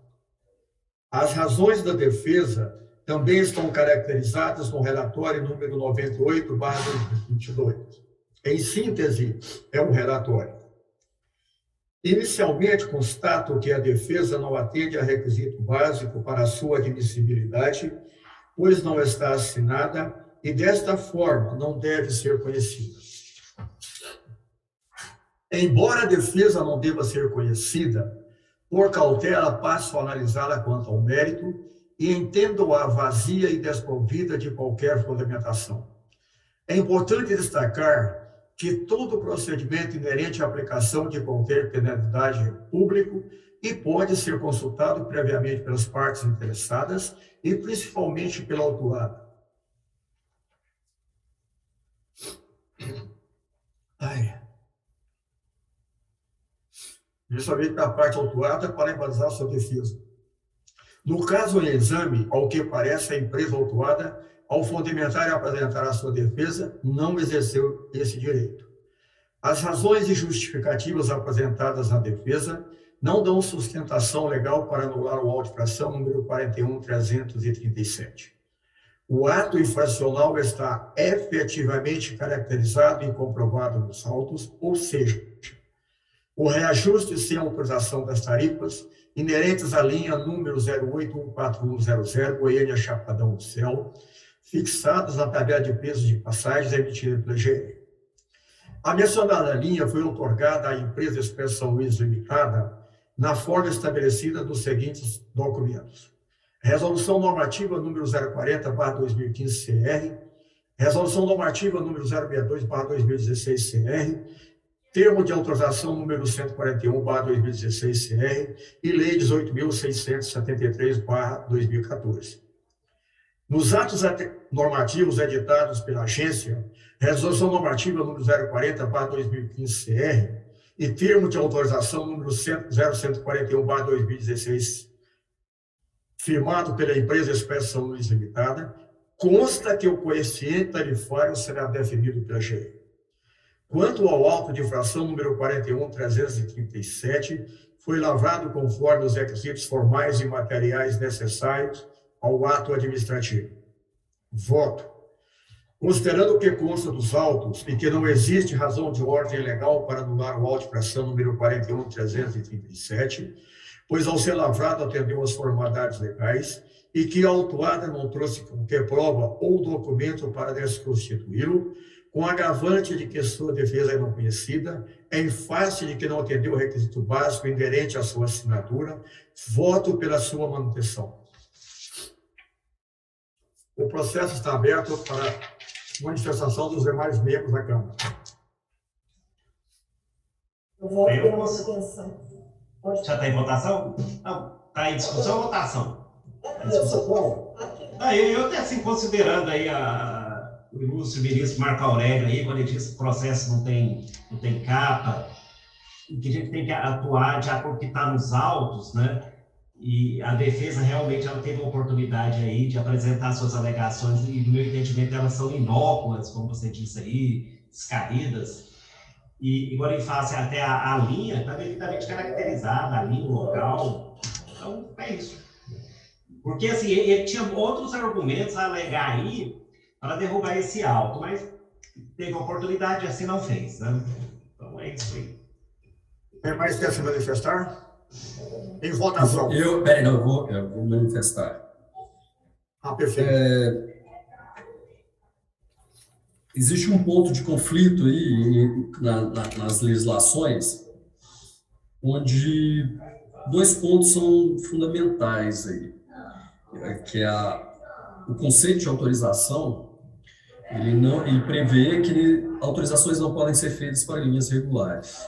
As razões da defesa também estão caracterizadas no relatório número 98/2022. Em síntese, é um relatório. Inicialmente, constato que a defesa não atende a requisito básico para a sua admissibilidade, pois não está assinada e, desta forma, não deve ser conhecida. Embora a defesa não deva ser conhecida, por cautela passo a analisá-la quanto ao mérito e entendo-a vazia e desprovida de qualquer fundamentação. É importante destacar que todo procedimento inerente à aplicação de qualquer penalidade é público e pode ser consultado previamente pelas partes interessadas e principalmente pela autuada. Justamente da parte autuada para embasar sua defesa. No caso em exame, ao que parece, a empresa autuada ao fundamentar e apresentar a sua defesa, não exerceu esse direito. As razões e justificativas apresentadas na defesa não dão sustentação legal para anular o auto de infração número 41.337. O ato infracional está efetivamente caracterizado e comprovado nos autos, ou seja, o reajuste sem autorização das tarifas inerentes à linha número 084100 Goiânia-Chapadão do Céu, fixadas na tabela de preços de passagens emitida pela GR. A mencionada linha foi outorgada à empresa Expressão Luiz Limitada na forma estabelecida nos seguintes documentos: Resolução Normativa número 040/2015 CR, Resolução Normativa número 062/2016 CR, Termo de Autorização número 141/2016 CR e Lei 18.673/2014. Nos atos normativos editados pela agência, Resolução Normativa número 040/2015 CR e Termo de Autorização número 0141/2016, firmado pela empresa Expressão Luiz Limitada, consta que o coeficiente tarifário será definido pela GR. Quanto ao auto de infração número 41.337, foi lavrado conforme os requisitos formais e materiais necessários ao ato administrativo. Voto. Considerando o que consta dos autos e que não existe razão de ordem legal para anular o auto de infração número 41.337, pois ao ser lavrado atendeu às formalidades legais e que a autuada não trouxe qualquer prova ou documento para desconstituí-lo, com agravante de que sua defesa é não conhecida, em face de que não atendeu o requisito básico inerente à sua assinatura, voto pela sua manutenção. O processo está aberto para manifestação dos demais membros da Câmara. Eu voto pela manutenção. Já está em votação? Não, está em discussão ou votação? Eu até assim, considerando aí o ilustre ministro Marco Aurélio aí, quando ele diz que o processo não tem capa, e que a gente tem que atuar de acordo com o que está nos autos, né? E a defesa realmente ela teve a oportunidade aí de apresentar suas alegações e, no meu entendimento, elas são inócuas, como você disse aí, descaídas. E agora em face até a linha está devidamente caracterizada, a linha, o local. Então, é isso. Porque, assim, ele tinha outros argumentos a alegar aí para derrubar esse auto, mas teve a oportunidade e assim não fez, né? Então, é isso aí. Tem mais que se manifestar? Em votação. Eu vou manifestar. Perfeito. Existe um ponto de conflito aí nas legislações, onde dois pontos são fundamentais aí, que é o conceito de autorização. Ele prevê que autorizações não podem ser feitas para linhas regulares.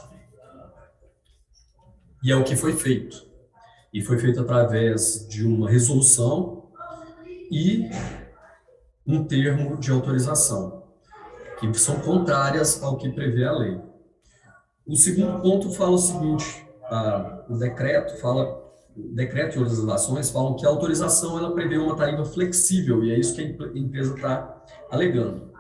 E é o que foi feito. E foi feito através de uma resolução e um termo de autorização, que são contrárias ao que prevê a lei. O segundo ponto fala o seguinte: o decreto e outras legislações falam que a autorização ela prevê uma tarifa flexível, e é isso que a empresa está alegando.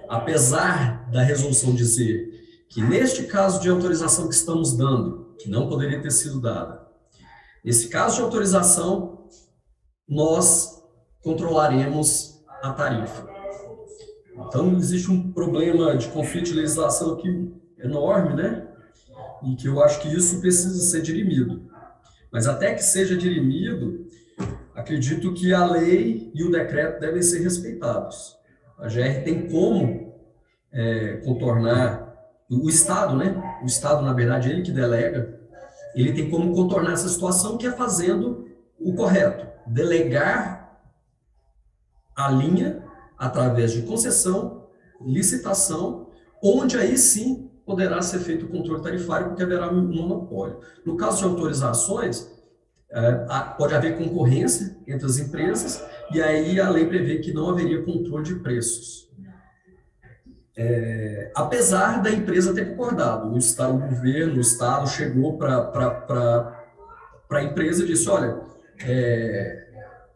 Apesar da resolução dizer que, neste caso de autorização que estamos dando, que não poderia ter sido dada, nesse caso de autorização, nós controlaremos a tarifa. Então, existe um problema de conflito de legislação aqui enorme, né? E que eu acho que isso precisa ser dirimido. Mas até que seja dirimido, acredito que a lei e o decreto devem ser respeitados. A GR tem como contornar, o Estado, né? O Estado, na verdade, ele que delega, ele tem como contornar essa situação, que é fazendo o correto, delegar a linha através de concessão, licitação, onde aí sim poderá ser feito o controle tarifário, porque haverá um monopólio. No caso de autorizações, pode haver concorrência entre as empresas, e aí a lei prevê que não haveria controle de preços. Apesar da empresa ter concordado, o governo, o Estado chegou para a empresa e disse: olha,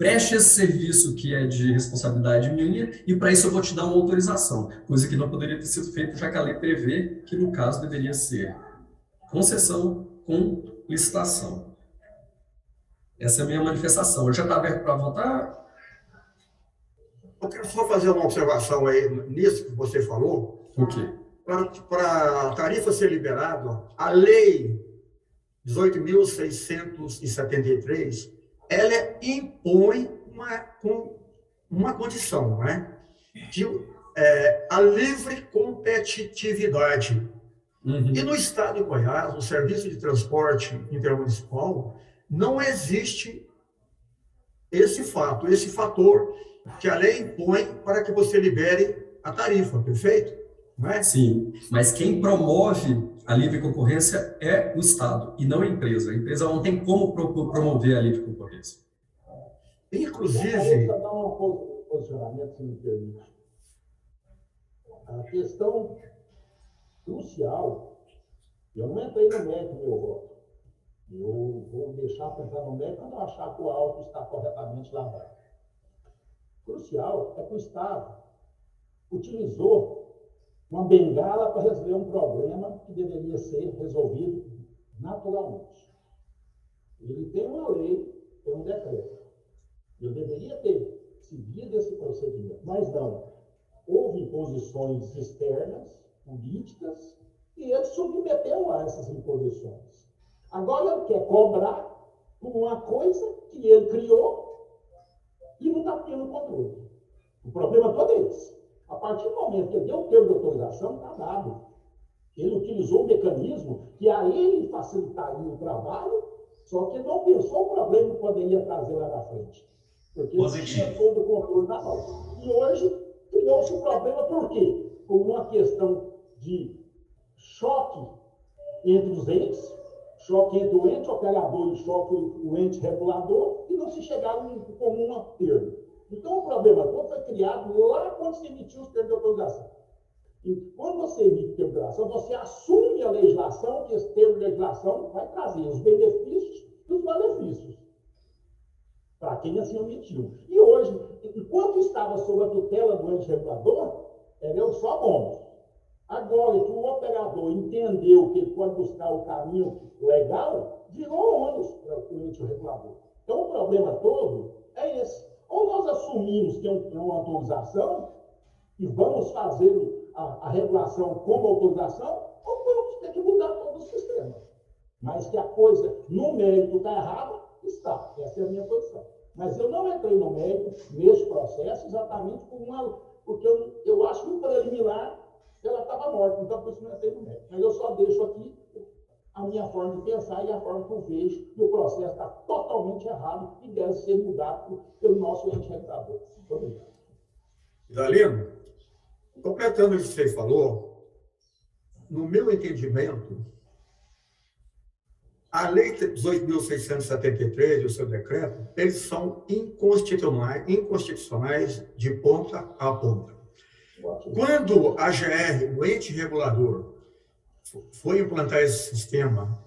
preste esse serviço que é de responsabilidade minha e para isso eu vou te dar uma autorização, coisa que não poderia ter sido feita, já que a lei prevê que, no caso, deveria ser concessão com licitação. Essa é a minha manifestação. Eu já está aberto para votar? Eu quero só fazer uma observação aí nisso que você falou. O quê? Para a tarifa ser liberada, a lei 18.673, ela impõe uma condição, né? A livre competitividade. Uhum. E no estado de Goiás, o serviço de transporte intermunicipal, não existe esse fator que a lei impõe para que você libere a tarifa, perfeito? Não é? Sim, mas quem promove a livre concorrência é o Estado e não a empresa. A empresa não tem como promover a livre concorrência. Inclusive... Só dar um posicionamento, se me permite. A questão crucial, eu não entrei no mérito do meu voto. Eu vou deixar para entrar no mérito quando eu achar que o auto está corretamente lavrado. Crucial é que o Estado utilizou uma bengala para resolver um problema que deveria ser resolvido naturalmente. Ele tem uma lei, tem um decreto. Eu deveria ter seguido esse procedimento, mas não. Houve imposições externas, políticas, e ele submeteu a essas imposições. Agora ele quer cobrar por uma coisa que ele criou e não está tendo controle. O problema todo é esse. A partir do momento que ele deu o termo de autorização, está dado. Ele utilizou um mecanismo que a ele facilitaria o trabalho, só que ele não pensou o problema que poderia trazer lá na frente. Porque ele tinha todo o controle da mão. E hoje criou-se o problema por quê? Por uma questão de choque entre os entes, choque entre o ente operador e choque o ente regulador, e não se chegaram em comum termo. Então, o problema todo foi criado lá quando se emitiu os termos de autorização. E quando você emite o termo de autorização, você assume a legislação, que esse termo de legislação vai trazer os benefícios e os malefícios para quem assim emitiu. E hoje, enquanto estava sob a tutela do ente regulador, era só bônus. Agora que o operador entendeu que ele pode buscar o caminho legal, virou ônus para o ente regulador. Então, o problema todo é esse. Ou nós assumimos que é uma autorização e vamos fazer a regulação como autorização, ou vamos ter que mudar todo o sistema. Mas que a coisa, no mérito, está errada, está. Essa é a minha posição. Mas eu não entrei no mérito, nesse processo, exatamente porque eu acho que o preliminar ela estava morta, então por isso não entrei no mérito. Mas eu só deixo aqui a minha forma de pensar e a forma que eu vejo que o processo está totalmente errado e deve ser mudado pelo nosso ente regulador. Muito obrigado. Dalino, completando o que você falou, no meu entendimento, a Lei 18.673 e o seu decreto, eles são inconstitucionais de ponta a ponta. Quando a AGR, o ente regulador, foi implantar esse sistema,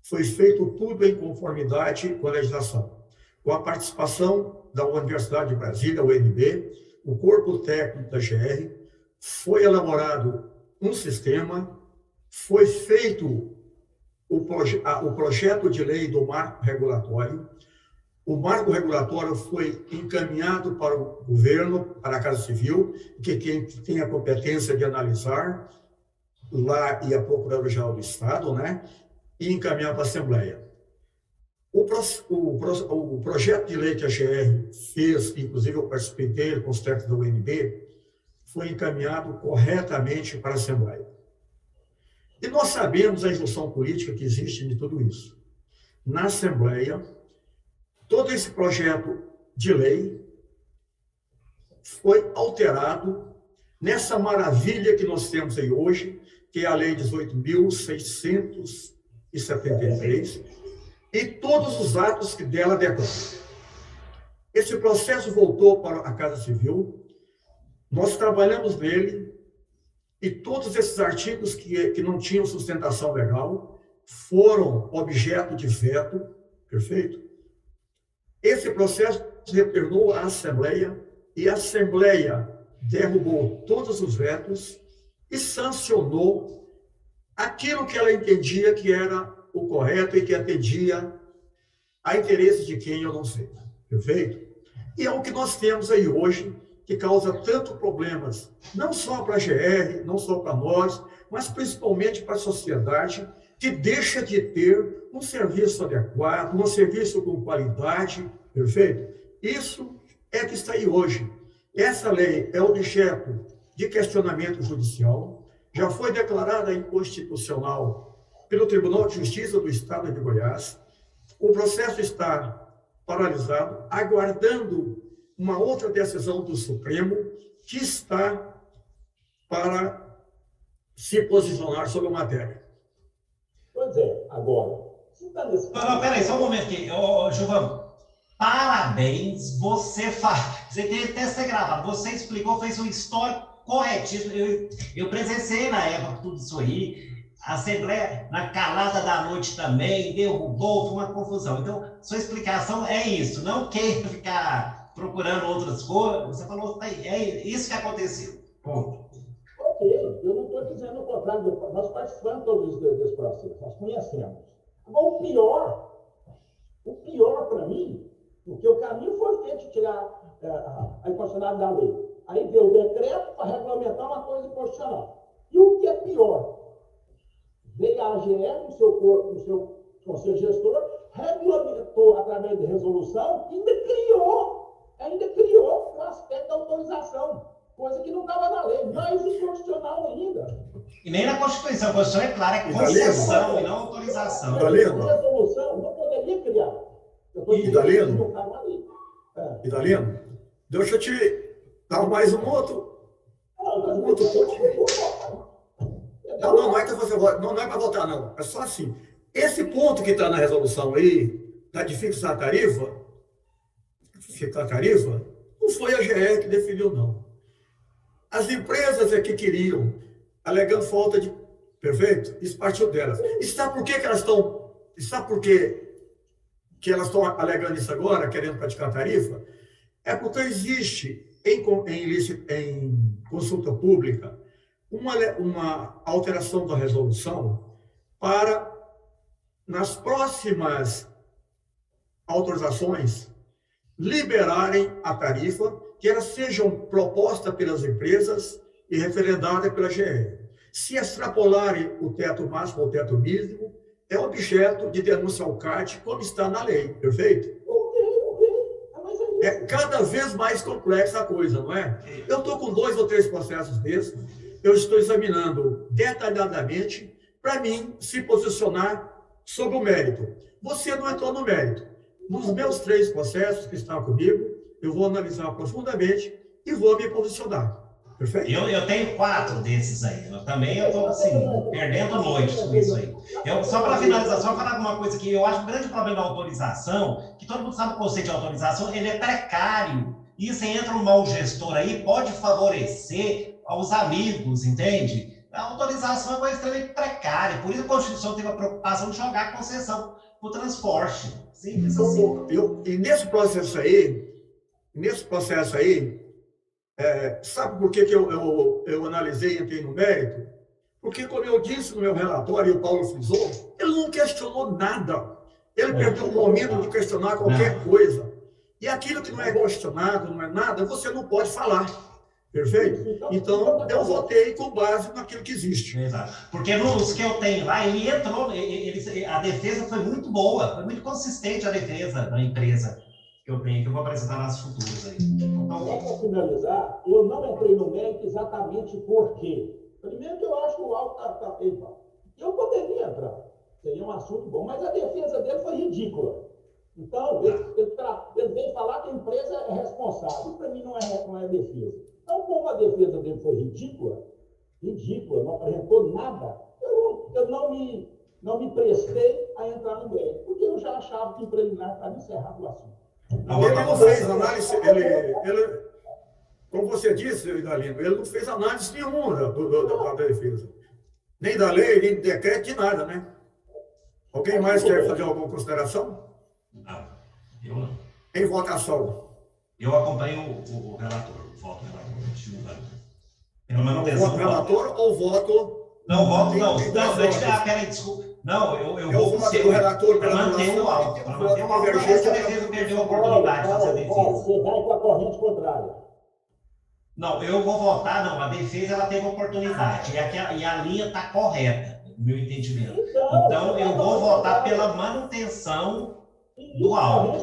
foi feito tudo em conformidade com a legislação, com a participação da Universidade de Brasília, UNB, o corpo técnico da AGR, foi elaborado um sistema, foi feito o projeto de lei do marco regulatório, o marco regulatório foi encaminhado para o governo, para a Casa Civil, que tem a competência de analisar, lá e a Procuradoria-Geral do Estado, né, e encaminhar para a Assembleia. O projeto de lei que a GR fez, inclusive eu participei dele com os técnicos da UNB, foi encaminhado corretamente para a Assembleia. E nós sabemos a injunção política que existe de tudo isso. Na Assembleia, todo esse projeto de lei foi alterado nessa maravilha que nós temos aí hoje, que é a Lei 18.673, e todos os atos que dela decorrem. Esse processo voltou para a Casa Civil, nós trabalhamos nele, e todos esses artigos que não tinham sustentação legal foram objeto de veto, perfeito? Esse processo retornou à Assembleia e a Assembleia derrubou todos os vetos e sancionou aquilo que ela entendia que era o correto e que atendia a interesses de quem eu não sei. Perfeito? E é o que nós temos aí hoje, que causa tanto problemas, não só para a GR, não só para nós, mas principalmente para a sociedade, que deixa de ter um serviço adequado, um serviço com qualidade, perfeito? Isso é que está aí hoje. Essa lei é objeto de questionamento judicial, já foi declarada inconstitucional pelo Tribunal de Justiça do Estado de Goiás, o processo está paralisado, aguardando uma outra decisão do Supremo, que está para se posicionar sobre a matéria. Pois é, agora. Não, peraí, só um momento aqui. Ô, Giovano, parabéns, você tem que até ser gravado. Você explicou, fez um histórico corretíssimo. Eu presenciei na época tudo isso aí. A Assembleia, na calada da noite também, derrubou, foi uma confusão. Então, sua explicação é isso. Não queira ficar procurando outras coisas. Você falou, é isso que aconteceu. Ponto. Ok, eu não estou dizendo o contrário. Nós participamos todos desse processo, nós conhecemos. Agora, o pior para mim, porque o caminho foi feito de tirar a inconstitucionalidade da lei. Aí veio o decreto para regulamentar uma coisa inconstitucional. E o que é pior? Veio a AGE, no seu conselho gestor, regulamentou através de resolução e ainda criou o aspecto da autorização, coisa que não estava na lei, mais inconstitucional ainda. E nem na Constituição. A Constituição é clara, é concessão e não autorização. Resolução não poderia criar. Idalino, deixa eu te dar mais um outro ponto. Não é que você não é para votar, não. É só assim. Esse ponto que está na resolução aí, de fixar a tarifa, não foi a GE que definiu, não. As empresas é que queriam, alegando falta de... Perfeito? Isso partiu delas. E sabe por que elas estão... Sabe por que elas estão alegando isso agora, querendo praticar tarifa? É porque existe em consulta pública uma alteração da resolução para, nas próximas autorizações, liberarem a tarifa, que elas sejam propostas pelas empresas e referendadas pela GE. Se extrapolarem o teto máximo ou o teto mínimo, é objeto de denúncia ao CAT, como está na lei, perfeito? É cada vez mais complexa a coisa, não é? Eu estou com 2 ou 3 processos desses, eu estou examinando detalhadamente para mim se posicionar sobre o mérito. Você não entrou no mérito. Nos meus 3 processos que estão comigo, eu vou analisar profundamente e vou me posicionar. Perfeito? Eu tenho 4 desses aí. Eu estou assim, perdendo noite com isso aí. Só para finalizar, só falar alguma coisa que eu acho que o grande problema da autorização, que todo mundo sabe o conceito de autorização, ele é precário. E se entra um mau gestor aí, pode favorecer aos amigos, entende? A autorização é uma coisa extremamente precária. Por isso a Constituição teve a preocupação de jogar a concessão para o transporte. Simples assim. E nesse processo aí, sabe por que eu analisei e entrei no mérito? Porque, como eu disse no meu relatório, e o Paulo frisou, ele não questionou nada. Ele perdeu o momento de questionar qualquer coisa. E aquilo que não é questionado, não é nada, você não pode falar. Perfeito? Então, eu votei com base naquilo que existe. Exato. Porque nos que eu tenho lá, ele entrou, a defesa foi muito boa, foi muito consistente a defesa da empresa que eu tenho, que eu vou apresentar nas futuras aí. Então, para finalizar, eu não entrei no mérito exatamente por quê? Primeiro que eu acho que o alto está... Eu poderia entrar, seria um assunto bom, mas a defesa dele foi ridícula. Então, ele veio falar que a empresa é responsável. Para mim não é defesa. Então, como a defesa dele foi ridícula, não apresentou nada, eu não me prestei a entrar no mérito, porque eu já achava que em preliminar estava encerrado o assunto. Ele não fez análise, como você disse, Idalino, ele não fez análise nenhuma da defesa. Nem da lei, nem do decreto, de nada, né? Alguém mais quer fazer alguma consideração? Não, eu não. Em votação. Eu acompanho o relator, o voto do relator. Pela manutenção Voto do relator ou voto? Não, voto não. Tem Não, dois votos. peraí, desculpa. Não, eu Eu vou voto ser do relator para pela manter o anulação alto. e Para tem manter o voto alto, divergente essa pela defesa perdeu a Paulo, oportunidade de fazer a Paulo, Paulo, defesa. você vai com a corrente contrária. Não, eu vou votar, não. A defesa ela teve oportunidade. E a linha está correta, no meu entendimento. Então, eu vou votar pela manutenção do alto.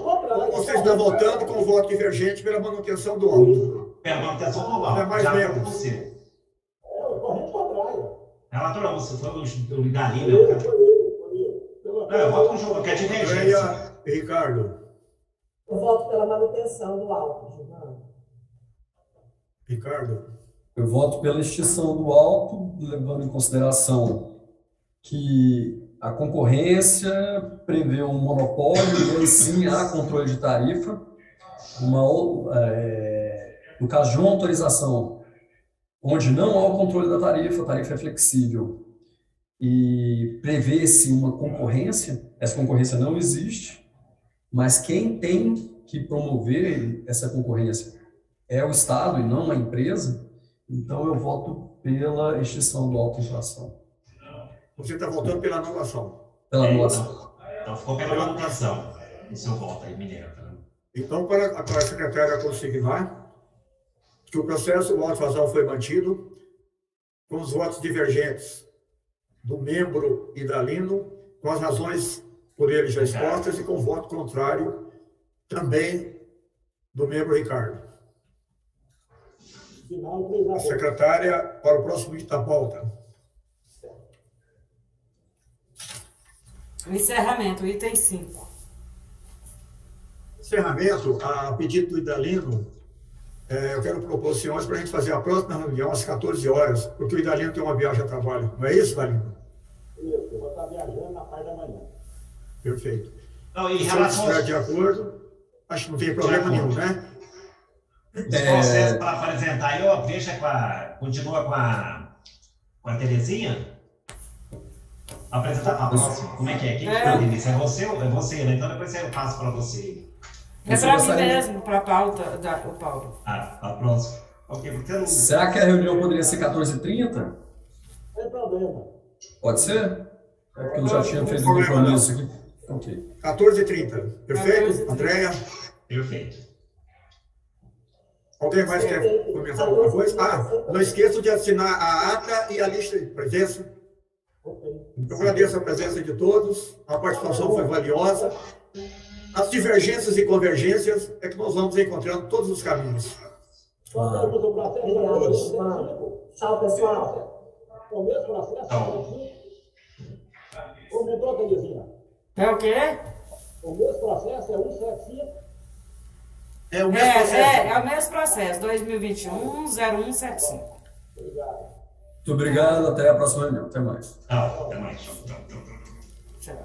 Você está votando com voto divergente pela manutenção do alto. Pela manutenção do Não é alto. mais Já menos. foi com você. Corrente contrária. Relator, não, você foi o Idalina. Não, eu Eu voto com o jogo, que é divergência. Andréia e Ricardo. Eu voto pela manutenção do alto, Giovana. Ricardo. Eu voto pela extinção do alto, levando em consideração que a concorrência prevê um monopólio e aí sim há controle de tarifa. No caso de uma autorização, onde não há o controle da tarifa, a tarifa é flexível e prevê-se uma concorrência, essa concorrência não existe, mas quem tem que promover essa concorrência é o Estado e não a empresa, então eu voto pela extinção do auto-inflação. Você está votando pela anulação. Pela anulação. Então ficou pela manutenção do seu voto aí, Mineiro. Então, para a secretária consignar que o processo do auto-inflação foi mantido com os votos divergentes do membro Idalino, com as razões por ele já expostas e com o voto contrário também do membro Ricardo. A secretária, para o próximo item da pauta. Encerramento, item 5. Encerramento, a pedido do Idalino, eu quero propor, senhores, para a gente fazer a próxima reunião às 14 horas, porque o Idalino tem uma viagem a trabalho. Não é isso, Idalino? Isso, eu vou estar viajando na parte da manhã. Perfeito. Não, em Se relação estiver de acordo, acho que não tem problema nenhum, né? Os processos para apresentar aí, ó, veja continua com a Terezinha. Apresentar para a próxima. Como é que é? Quem que tem isso? É você, né? Então depois eu passo para você. É para mim mesmo, para a pauta, o Paulo. Ah, a próxima. Ok, porque eu não... Será que a reunião poderia ser 14h30? Não tem problema. Pode ser? É porque eu já tinha feito um compromisso aqui. Ok. 14h30. Perfeito? 14h30. Andréia? Perfeito. Alguém mais quer comentar alguma coisa? Não esqueça de assinar a ata e a lista de presença. Eu agradeço a presença de todos, a participação foi valiosa. As divergências e convergências é que nós vamos encontrando todos os caminhos. Obrigada, Giovana. Tchau, pessoal. O mesmo processo, comentou, Terezinha? É o quê? O mesmo processo é 175. É o mesmo processo. É o mesmo processo, 2021-0175. Obrigado. Muito obrigado, até a próxima reunião. Até mais. Até mais. Tchau. Tchau.